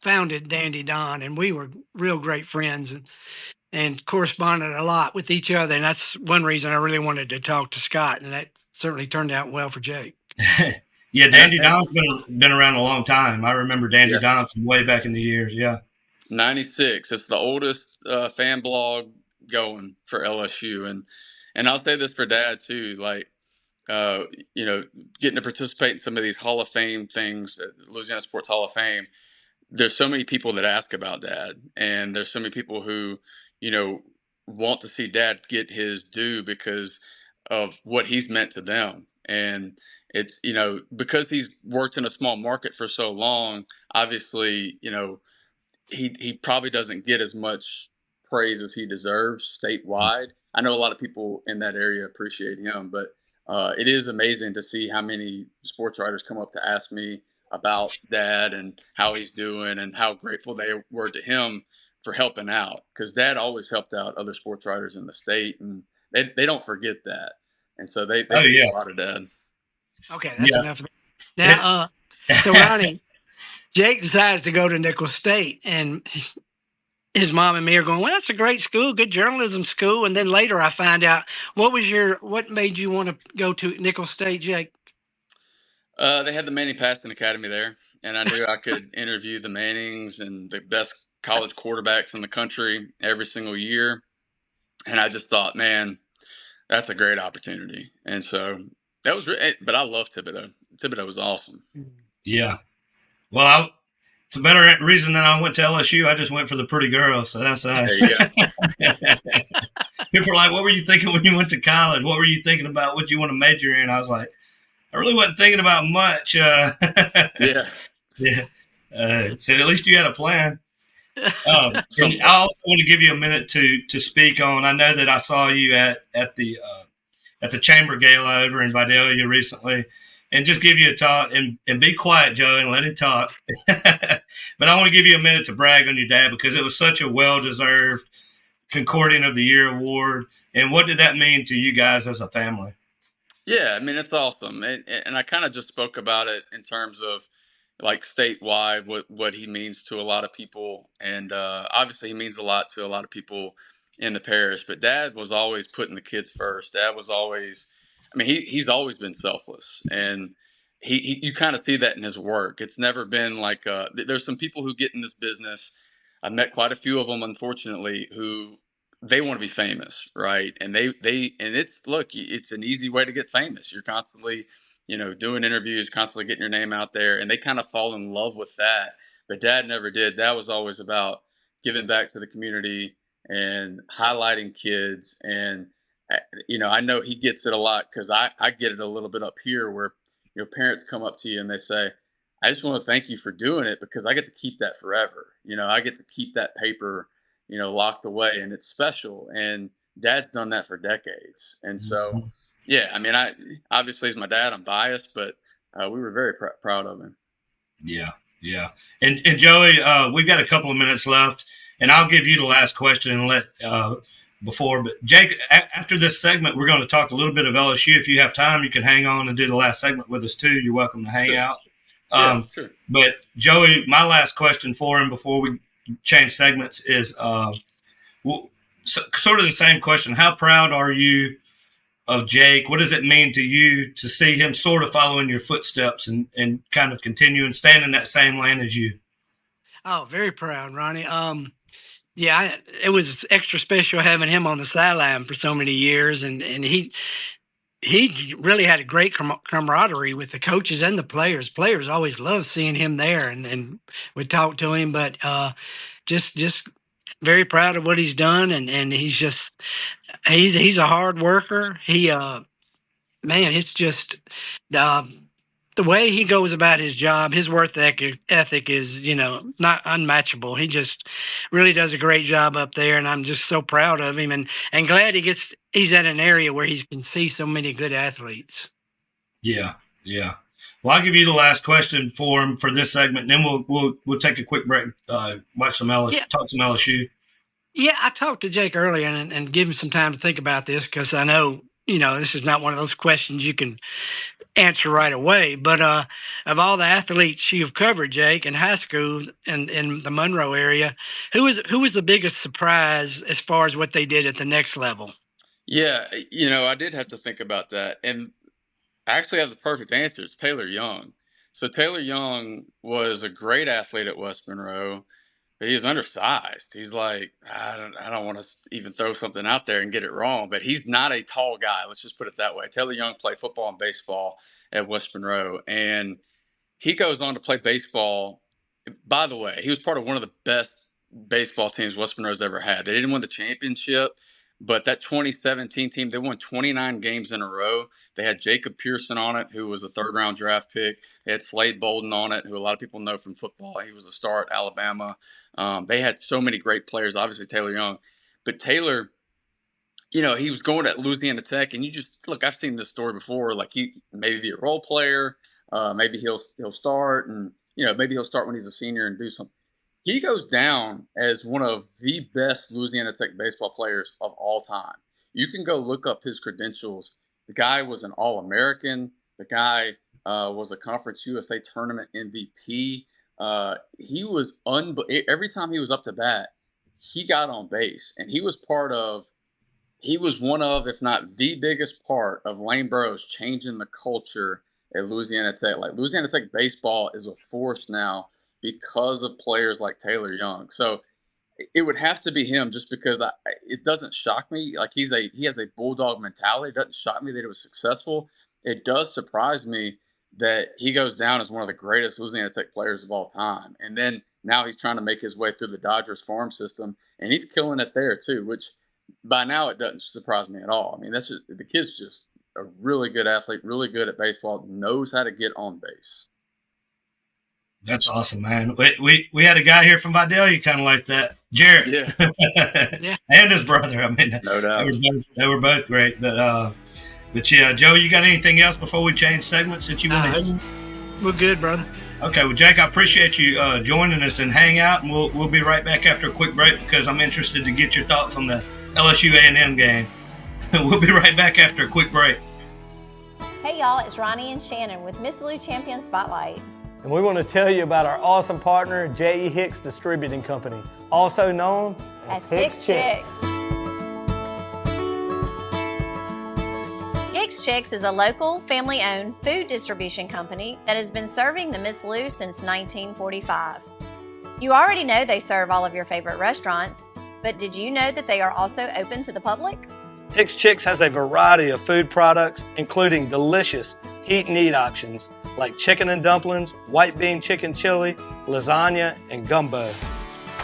founded Dandy Don, and we were real great friends and corresponded a lot with each other. And that's one reason I really wanted to talk to Scott, and that certainly turned out well for Jake. Yeah, Dandy Don's been around a long time. I remember Dandy Don from way back in the years. Yeah. 96. It's the oldest fan blog going for LSU. And I'll say this for Dad too, like, getting to participate in some of these Hall of Fame things, Louisiana Sports Hall of Fame. There's so many people that ask about Dad, and there's so many people who, want to see Dad get his due because of what he's meant to them. And it's, because he's worked in a small market for so long, obviously, he probably doesn't get as much praise as he deserves statewide. I know a lot of people in that area appreciate him, but it is amazing to see how many sports writers come up to ask me about Dad and how he's doing and how grateful they were to him for helping out. Because Dad always helped out other sports writers in the state, and they don't forget that. And so they do a lot of Dad. Okay, that's enough of that. Now, so Ronnie, Jake decides to go to Nicholls State, and his mom and me are going, well, that's a great school, good journalism school. And then later I find out, what made you want to go to Nicholls State, Jake? They had the Manning Passing Academy there, and I knew I could interview the Mannings and the best college quarterbacks in the country every single year. And I just thought, man, that's a great opportunity. And so that was, but I love Thibodeau. Thibodeau was awesome. Yeah. Well, it's a better reason than I went to LSU. I just went for the pretty girls. So that's there you go. People are like, what were you thinking when you went to college? What were you thinking about? What you want to major in? I was like, I really wasn't thinking about much. Yeah. So at least you had a plan. And I also want to give you a minute to speak on. I know that I saw you at the Chamber Gala over in Vidalia recently, and just give you a talk and be quiet, Joe, and let him talk. But I want to give you a minute to brag on your dad because it was such a well-deserved Concordian of the Year award. And what did that mean to you guys as a family? Yeah, I mean, it's awesome. And I kind of just spoke about it in terms of like statewide, what he means to a lot of people. And obviously he means a lot to a lot of people in the parish, but Dad was always putting the kids first. Dad was always, I mean, he's always been selfless, and you kind of see that in his work. It's never been like, there's some people who get in this business. I've met quite a few of them, unfortunately, who they want to be famous, right? And it's an easy way to get famous. You're constantly, doing interviews, constantly getting your name out there, and they kind of fall in love with that. But Dad never did. Dad was always about giving back to the community and highlighting kids. And, I know he gets it a lot because I get it a little bit up here where, parents come up to you and they say, I just want to thank you for doing it because I get to keep that forever. I get to keep that paper, locked away, and it's special. And Dad's done that for decades. And so, yeah, I mean, obviously as my dad, I'm biased, but we were very proud of him. Yeah. Yeah. And Joey, we've got a couple of minutes left, and I'll give you the last question and let but Jake, after this segment, we're going to talk a little bit of LSU. If you have time, you can hang on and do the last segment with us too. You're welcome to hang out. Sure. But Joey, my last question for him before we change segments is sort of the same question. How proud are you of Jake? What does it mean to you to see him sort of following your footsteps and kind of continuing staying in that same lane as you? Oh, very proud, Ronnie. Yeah, it was extra special having him on the sideline for so many years, and he really had a great camaraderie with the coaches and the players. Players always loved seeing him there, and would talk to him. But just very proud of what he's done, and he's a hard worker. It's just the the way he goes about his job, his work ethic is, not unmatchable. He just really does a great job up there, and I'm just so proud of him and glad he's at an area where he can see so many good athletes. Yeah. Well, I'll give you the last question for him for this segment, and then we'll take a quick break, watch some talk some LSU. Yeah, I talked to Jake earlier and give him some time to think about this because I know, this is not one of those questions you can answer right away. But of all the athletes you've covered, Jake, in high school and in the Monroe area, who was the biggest surprise as far as what they did at the next level? Yeah, I did have to think about that. And I actually have the perfect answer. It's Taylor Young. So Taylor Young was a great athlete at West Monroe, but he was undersized. He's like, I don't want to even throw something out there and get it wrong, but he's not a tall guy. Let's just put it that way. Taylor Young played football and baseball at West Monroe, and he goes on to play baseball. By the way, he was part of one of the best baseball teams West Monroe's ever had. They didn't win the championship, but that 2017 team, they won 29 games in a row. They had Jacob Pearson on it, who was a third-round draft pick. They had Slade Bolden on it, who a lot of people know from football. He was a star at Alabama. They had so many great players, obviously Taylor Young. But Taylor, he was going to Louisiana Tech, and look, I've seen this story before. Like, he maybe be a role player. Maybe he'll start, and, maybe he'll start when he's a senior and do something. He goes down as one of the best Louisiana Tech baseball players of all time. You can go look up his credentials. The guy was an All-American. The guy was a Conference USA tournament MVP. He was every time he was up to bat, he got on base, and he was one of, if not the biggest part of Lane Burroughs changing the culture at Louisiana Tech. Like, Louisiana Tech baseball is a force now because of players like Taylor Young. So it would have to be him, just because it doesn't shock me. Like, he has a bulldog mentality. It doesn't shock me that it was successful. It does surprise me that he goes down as one of the greatest Louisiana Tech players of all time. And then now he's trying to make his way through the Dodgers farm system, and he's killing it there too, which by now it doesn't surprise me at all. I mean, the kid's just a really good athlete, really good at baseball, knows how to get on base. That's awesome, man. We had a guy here from Vidalia kind of like that, Jared. Yeah. And his brother. I mean, no doubt. They were both great. But yeah, Joe, you got anything else before we change segments that you want to hit? We're good, brother. Okay, well, Jake, I appreciate you joining us and hang out, and we'll be right back after a quick break because I'm interested to get your thoughts on the LSU A&M game. We'll be right back after a quick break. Hey, y'all, it's Ronnie and Shannon with Miss Lou Champion Spotlight. And we want to tell you about our awesome partner, J.E. Hicks Distributing Company, also known as Hicks Chicks. Hicks Chicks is a local, family-owned food distribution company that has been serving the Miss Lou since 1945. You already know they serve all of your favorite restaurants, but did you know that they are also open to the public? Hicks Chicks has a variety of food products, including delicious heat and eat options like chicken and dumplings, white bean chicken chili, lasagna, and gumbo.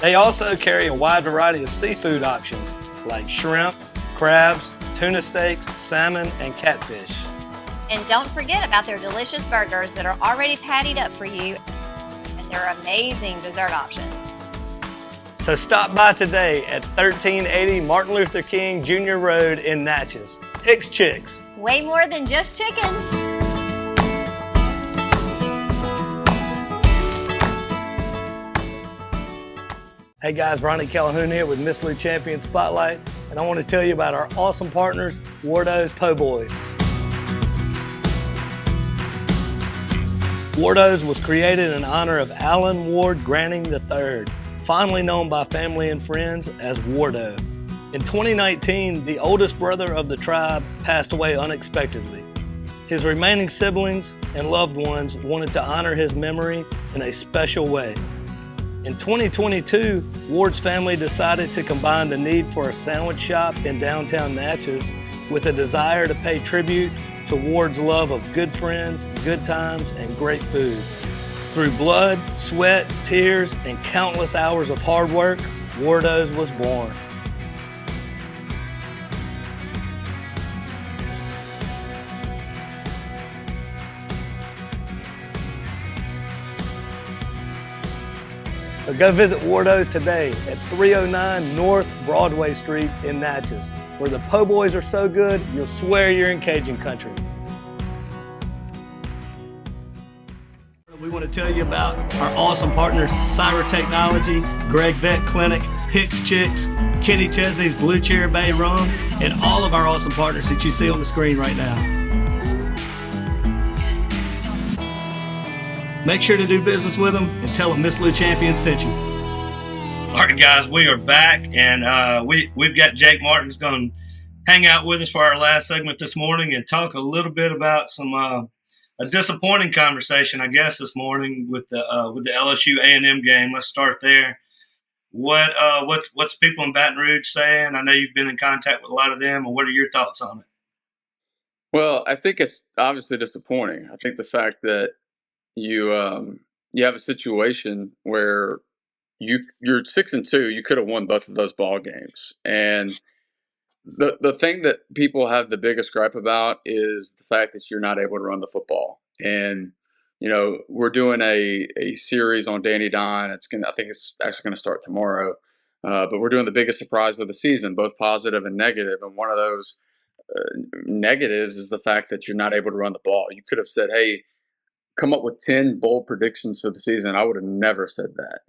They also carry a wide variety of seafood options like shrimp, crabs, tuna steaks, salmon, and catfish. And don't forget about their delicious burgers that are already pattied up for you, and their amazing dessert options. So stop by today at 1380 Martin Luther King Jr. Road in Natchez. Hicks Chicks. Way more than just chicken. Hey guys, Ronnie Calhoun here with Miss Lou Champion Spotlight, and I want to tell you about our awesome partners, Wardo's Po' Boys. Wardo's was created in honor of Allen Ward Granning III, fondly known by family and friends as Wardo. In 2019, the oldest brother of the tribe passed away unexpectedly. His remaining siblings and loved ones wanted to honor his memory in a special way. In 2022, Ward's family decided to combine the need for a sandwich shop in downtown Natchez with a desire to pay tribute to Ward's love of good friends, good times, and great food. Through blood, sweat, tears, and countless hours of hard work, Wardo's was born. So go visit Wardo's today at 309 North Broadway Street in Natchez, where the po' boys are so good, you'll swear you're in Cajun country. We want to tell you about our awesome partners, Syrah Technology, Gregg Vet Clinic, Hicks Chicks, Kenny Chesney's Blue Chair Bay Rum, and all of our awesome partners that you see on the screen right now. Make sure to do business with them and tell them Miss Lou Champion sent you. All right, guys, we are back, and we've got Jake Martin's going to hang out with us for our last segment this morning and talk a little bit about some a disappointing conversation, I guess, this morning with the LSU A&M game. Let's start there. What's people in Baton Rouge saying? I know you've been in contact with a lot of them, and what are your thoughts on it? Well, I think it's obviously disappointing. I think the fact that you have a situation where you're 6-2, you could have won both of those ball games, and the thing that people have the biggest gripe about is the fact that you're not able to run the football. And we're doing a series on Danny Don. I think it's actually going to start tomorrow. But we're doing the biggest surprise of the season, both positive and negative. And one of those negatives is the fact that you're not able to run the ball. You could have said, hey, come up with 10 bold predictions for the season. I would have never said that.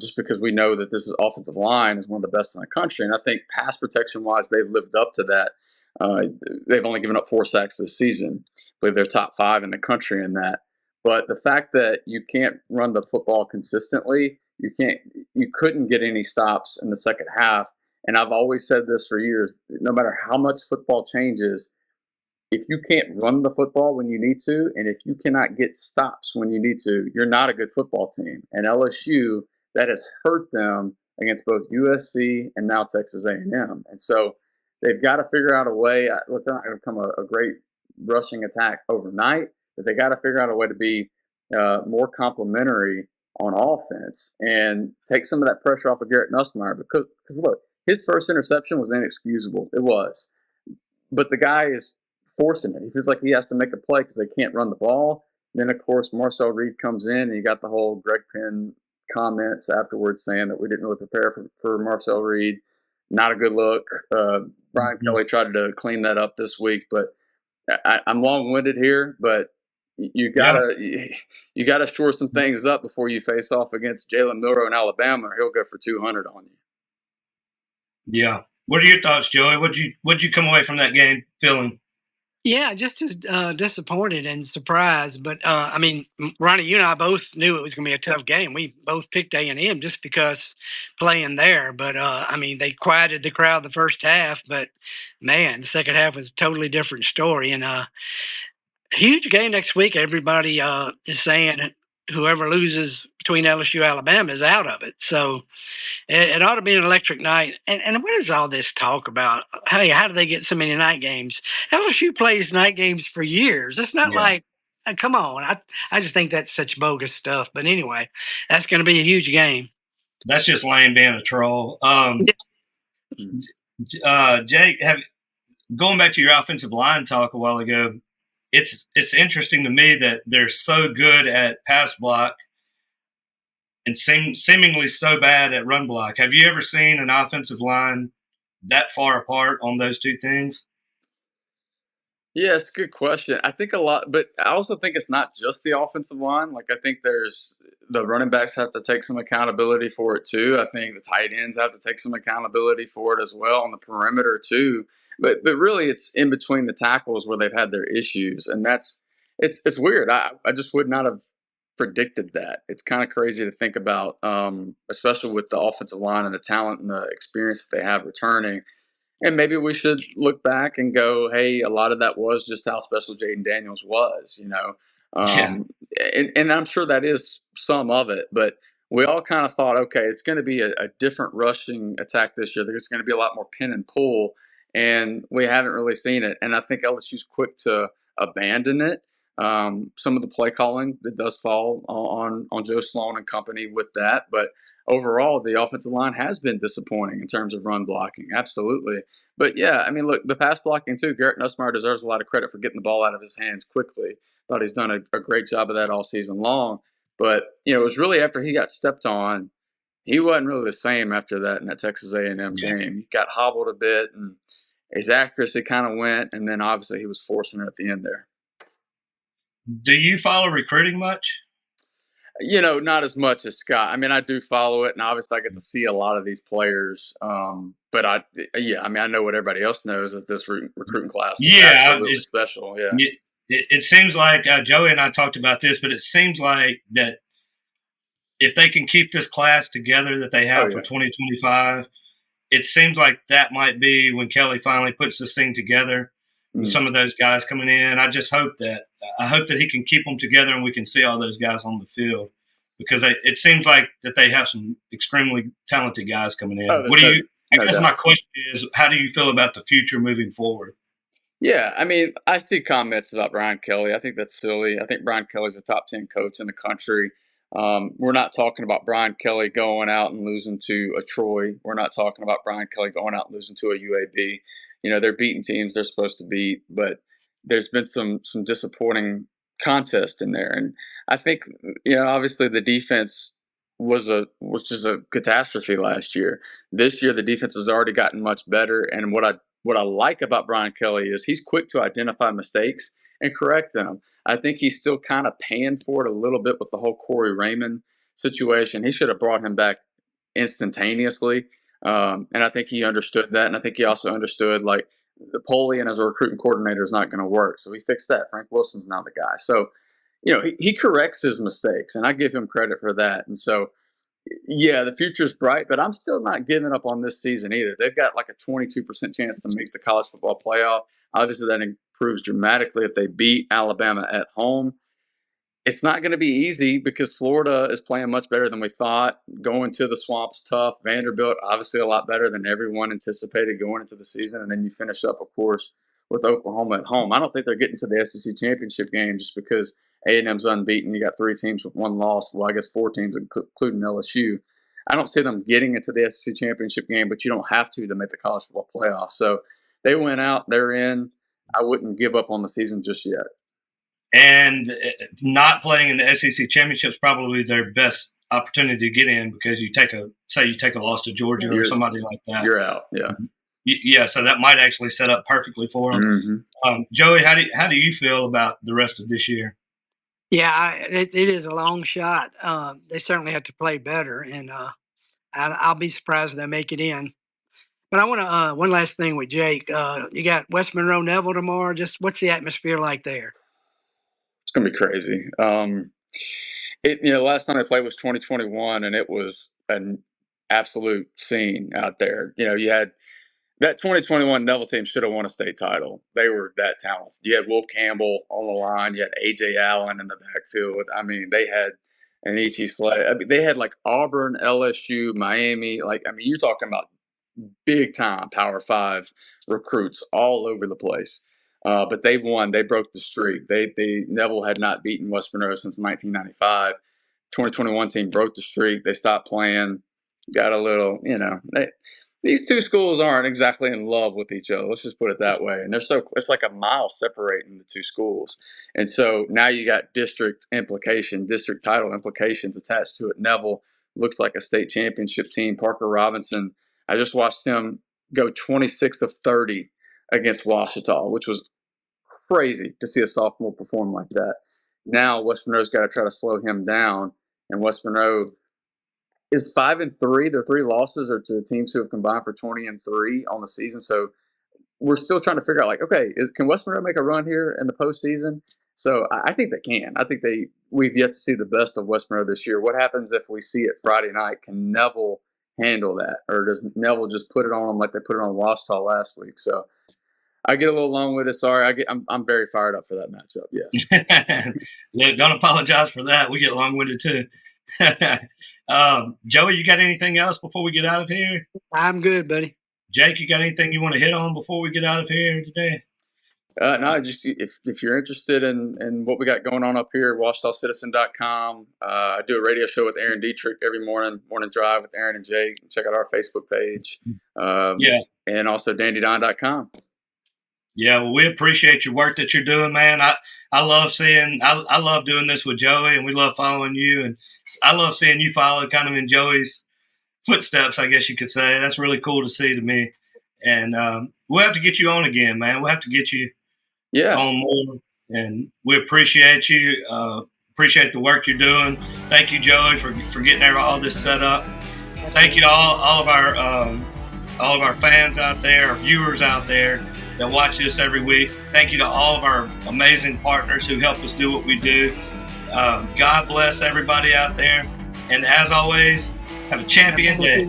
Just because we know that this offensive line is one of the best in the country. And I think pass protection-wise, they've lived up to that. They've only given up 4 sacks this season. I believe they're top 5 in the country in that. But the fact that you can't run the football consistently, you couldn't get any stops in the second half. And I've always said this for years, no matter how much football changes, if you can't run the football when you need to, and if you cannot get stops when you need to, you're not a good football team. And LSU, that has hurt them against both USC and now Texas A&M. And so they've got to figure out a way. Look, they're not going to become a great rushing attack overnight, but they got to figure out a way to be more complementary on offense and take some of that pressure off of Garrett Nussmeier. Because look, his first interception was inexcusable. It was. But the guy is forcing it. He feels like he has to make a play because they can't run the ball. Then, of course, Marcel Reed comes in, and you got the whole Greg Penn comments afterwards saying that we didn't really prepare for Marcel Reed. Not a good look. Brian Kelly tried to clean that up this week, but I'm long-winded here. But you gotta shore some things up before you face off against Jalen Milroe in Alabama, or he'll go for 200 on you. Yeah. What are your thoughts, Joey? What'd you come away from that game feeling? Yeah, just as disappointed and surprised. But, Ronnie, you and I both knew it was going to be a tough game. We both picked A&M just because playing there. But, they quieted the crowd the first half. But, man, the second half was a totally different story. And huge game next week. Everybody is saying whoever loses between LSU and Alabama is out of it. So it ought to be an electric night. And what is all this talk about? Hey, how do they get so many night games? LSU plays night games for years. It's not like, come on. I just think that's such bogus stuff. But anyway, that's going to be a huge game. That's just Lane being a troll. Jake, going back to your offensive line talk a while ago, it's interesting to me that they're so good at pass block and seemingly so bad at run block. Have you ever seen an offensive line that far apart on those two things? Yeah, it's a good question. I think a lot, but I also think it's not just the offensive line. Like, I think the running backs have to take some accountability for it too. I think the tight ends have to take some accountability for it as well on the perimeter too. But really, it's in between the tackles where they've had their issues, and it's weird. I just would not have predicted that. It's kind of crazy to think about, especially with the offensive line and the talent and the experience that they have returning. And maybe we should look back and go, hey, a lot of that was just how special Jaden Daniels was, And I'm sure that is some of it. But we all kind of thought, okay, it's going to be a different rushing attack this year. There's going to be a lot more pin and pull, and we haven't really seen it. And I think LSU's quick to abandon it. Some of the play calling, it does fall on Joe Sloan and company with that. But overall, the offensive line has been disappointing in terms of run blocking. Absolutely. But yeah, look, the pass blocking too, Garrett Nussmeier deserves a lot of credit for getting the ball out of his hands quickly. Thought he's done a great job of that all season long. But, it was really after he got stepped on he wasn't really the same after that in that Texas A&M game. He got hobbled a bit, and his accuracy kind of went, and then obviously he was forcing it at the end there. Do you follow recruiting much? Not as much as Scott. I mean, I do follow it, and obviously I get to see a lot of these players. But I know what everybody else knows, that this recruiting class is absolutely special. Yeah. It seems like Joey and I talked about this, but it seems like that if they can keep this class together that they have for 2025, it seems like that might be when Kelly finally puts this thing together with some of those guys coming in. I just hope that he can keep them together and we can see all those guys on the field, because it seems like that they have some extremely talented guys coming in. I guess my question is, how do you feel about the future moving forward? Yeah, I mean, I see comments about Brian Kelly. I think that's silly. I think Brian Kelly's a top 10 coach in the country. We're not talking about Brian Kelly going out and losing to a Troy. We're not talking about Brian Kelly going out and losing to a UAB. They're beating teams they're supposed to beat, but there's been some disappointing contest in there. And I think, obviously the defense was just a catastrophe last year. This year, the defense has already gotten much better. And what I like about Brian Kelly is he's quick to identify mistakes and correct them. I think he's still kind of paying for it a little bit with the whole Corey Raymond situation. He should have brought him back instantaneously. And I think he understood that. And I think he also understood, like, Napoleon as a recruiting coordinator is not going to work. So he fixed that. Frank Wilson's now the guy. So, he corrects his mistakes, and I give him credit for that. And so, yeah, the future's bright, but I'm still not giving up on this season either. They've got like a 22% chance to make the college football playoff. Obviously, that improves dramatically if they beat Alabama at home. It's not going to be easy because Florida is playing much better than we thought. Going to the Swamp's tough. Vanderbilt, obviously a lot better than everyone anticipated going into the season. And then you finish up, of course, with Oklahoma at home. I don't think they're getting to the SEC championship game just because A&M's unbeaten. You got 3 teams with 1 loss. Well, I guess 4 teams, including LSU. I don't see them getting into the SEC championship game, but you don't have to make the college football playoff. So they went out, they're in. I wouldn't give up on the season just yet. And not playing in the SEC championship is probably their best opportunity to get in, because you take a loss to Georgia or somebody like that, you're out. Yeah. Yeah, so that might actually set up perfectly for them. Mm-hmm. Joey, how do you feel about the rest of this year? Yeah, it is a long shot. They certainly have to play better, and I'll be surprised if they make it in. But I want to one last thing with Jake. You got West Monroe Neville tomorrow. Just what's the atmosphere like there? It's gonna be crazy. Last time they played was 2021, and it was an absolute scene out there. You had that 2021 Neville team should have won a state title. They were that talented. You had Will Campbell on the line. You had A.J. Allen in the backfield. I mean, they had an Ichi Slay. I mean, they had like Auburn, LSU, Miami. You're talking about big time Power 5 recruits all over the place. But they won. They broke the streak. Neville had not beaten West Monroe since 1995. 2021 team broke the streak. They stopped playing. Got a little, these two schools aren't exactly in love with each other. Let's just put it that way. And it's like a mile separating the two schools. And so now you got district title implications attached to it. Neville looks like a state championship team. Parker Robinson, I just watched him go 26 of 30 against Washita, which was crazy to see a sophomore perform like that. Now West Monroe's got to try to slow him down, and West Monroe is 5-3. Their 3 losses are to teams who have combined for 20-3 on the season. So we're still trying to figure out, can West Monroe make a run here in the postseason? So I think they can. I think we've yet to see the best of West Monroe this year. What happens if we see it Friday night? Can Neville handle that, or does Neville just put it on them like they put it on Washita last week? So I get a little long-winded. Sorry, I'm very fired up for that matchup. Yes. Look, don't apologize for that. We get long-winded too. Joey, you got anything else before we get out of here? I'm good, buddy. Jake, you got anything you want to hit on before we get out of here today? No, just if you're interested in what we got going on up here, WashitaCitizen.com. I do a radio show with Aaron Dietrich every morning drive with Aaron and Jake. Check out our Facebook page. And also DandyDon.com. Yeah, well, we appreciate your work that you're doing, man. I love doing this with Joey, and we love following you, and I love seeing you follow kind of in Joey's footsteps, I guess you could say. That's really cool to see to me. And we'll have to get you on again, man. We'll have to get you on more. And we appreciate you. Appreciate the work you're doing. Thank you, Joey, for getting all this set up. Thank you to all of our fans out there, our viewers out there that watch this every week. Thank you to all of our amazing partners who help us do what we do. God bless everybody out there. And as always, have a champion day.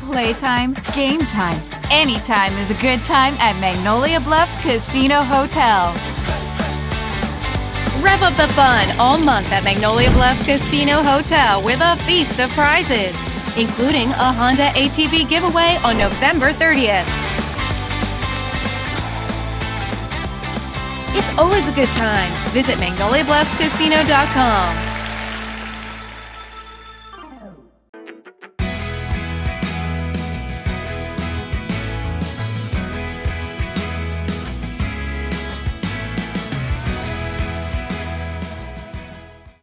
Playtime, game time. Anytime is a good time at Magnolia Bluffs Casino Hotel. Rev up the fun all month at Magnolia Bluffs Casino Hotel with a feast of prizes, including a Honda ATV giveaway on November 30th. It's always a good time. Visit MagnoliaBluffsCasino.com.